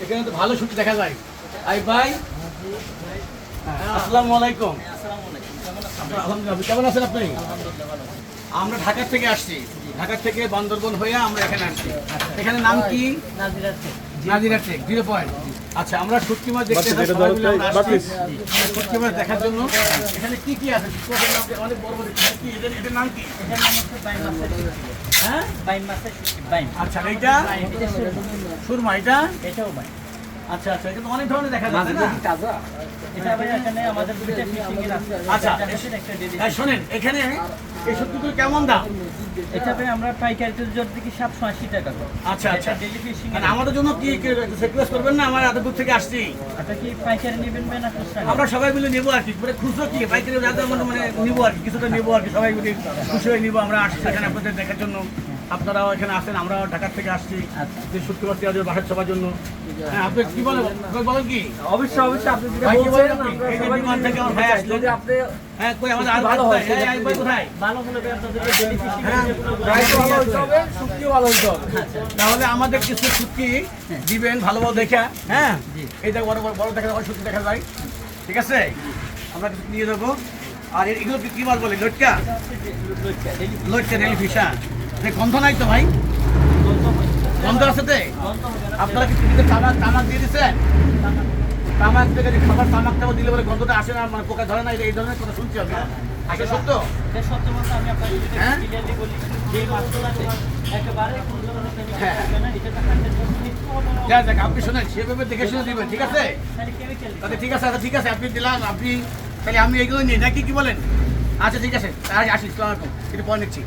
এখানে তো ভালো শুটকি দেখা যায়। আই ভাই, আসসালামু আলাইকুম। আলহামদুলিল্লাহ, কেমন আছেন আপনি? আমরা ঢাকা থেকে আসছি, ঢাকা থেকে বান্দরবন হয়ে আমরা এখানে আসছি। এখানে নাম কি? নাজিরা টেক 0 পয়েন্ট। আচ্ছা, আমরা শুটকি মাছ দেখতে শুটকি মাছ দেখার জন্য এখানে কি কি আছে? অনেক বড় বড় কি, এটার নাম কি? হ্যাঁ, আচ্ছা, এইটা সুরমা, এটা এটাও ভাই। আচ্ছা আচ্ছা, এটা তো অনেক ধরনের দেখা যাচ্ছে না? এটা ভাই এখানে আমাদের দুইটা ফিশিং এর আছে। আচ্ছা, একটা ডেলি। শোনেন, এখানে এই শুটকিগুলো কেমন দাম? এটা ভাই আমরা পাইকারিতে জোর দিকে 780 টাকা করে। আচ্ছা আচ্ছা, ডেলি ফিশিং মানে আমাদের জন্য কি রিকোয়েস্ট করবেন না? আমরা এত দূর থেকে আসছি, এটা কি পাইকারি নেবেন ভাই না খুচরা? আমরা সবাই মিলে নেবো আর কি। মানে খুচরো কি পাইকারি যাতে আমরা মানে নিবো আর কি, কিছুটা নেবো আর কি, সবাই মিলে খুশি হয়ে নিবো। আমরা আসছি এখানে আপনাদের দেখার জন্য, আপনারাও এখানে আসেন, আমরাও ঢাকা থেকে আসছি যে শুটকি মাছ দেওয়ার জন্য, বাসার সবার জন্য। হ্যাঁ, আপনি কি বলেন, বলেন কি? অবশ্যই অবশ্যই আপনি যেটা ভাই, কি বলেন বলছেন আপনি? আমরা এই যে সবাই বিমান থেকে আমার ভাই আসলো। যদি আপনি হ্যাঁ, কই আমাদের আর ভালো হয়, কোথায়? এই ভাই কোথায়? ভালো হলে ভাই আপনাদেরকে ডেলি ফিশিং হ্যাঁ, প্রাইস ভালো হইতে হবে, শুক্তিও ভালো হইতে হবে। তাহলে আমাদের কিছু শুটকি দিবেন ভালোভাবে দেখা। হ্যাঁ, এই দেখ, বড় বড় বড় দেখা যায়, শুটকি দেখা যায়। ঠিক আছে, আমরা কিছু নিয়ে যাবো। আর এগুলো কি মাছ বলে? লটকা, লটকা রেল ফিশা। গন্ধ নাই তো ভাই? গন্ধ আছে তো? আপনারা কি টিভিতে তামাক তামাক দিয়ে দিচ্ছেন? তামাক থেকে যে খাবার তামাকটাও দিলে বলে গন্ধটা আসে না, মানে পোকা ধরে না, এই ধরনের কথা শুনছি আমি। আসলে সত্য? এটা সত্য বলতে আমি আপনাকে হ্যাঁ? ক্লিয়ারলি বলি, যে মাছগুলো আছে একেবারে কোনো ধরনের chemical হ্যাঁ। থাকবে না। এটা থাকার জন্য একটু যাক যাক, আপনি শোনেন, সেভাবে দেখে শুনে দিবেন, ঠিক আছে? তাহলে chemical তাহলে ঠিক আছে, আচ্ছা ঠিক আছে, আপনি দিলাম, আপনি তাহলে আমি এগুলো নিই নাকি, কি বলেন? আচ্ছা ঠিক আছে, আজ আসি, আসসালামু আলাইকুম, একটু পরে নিচ্ছি।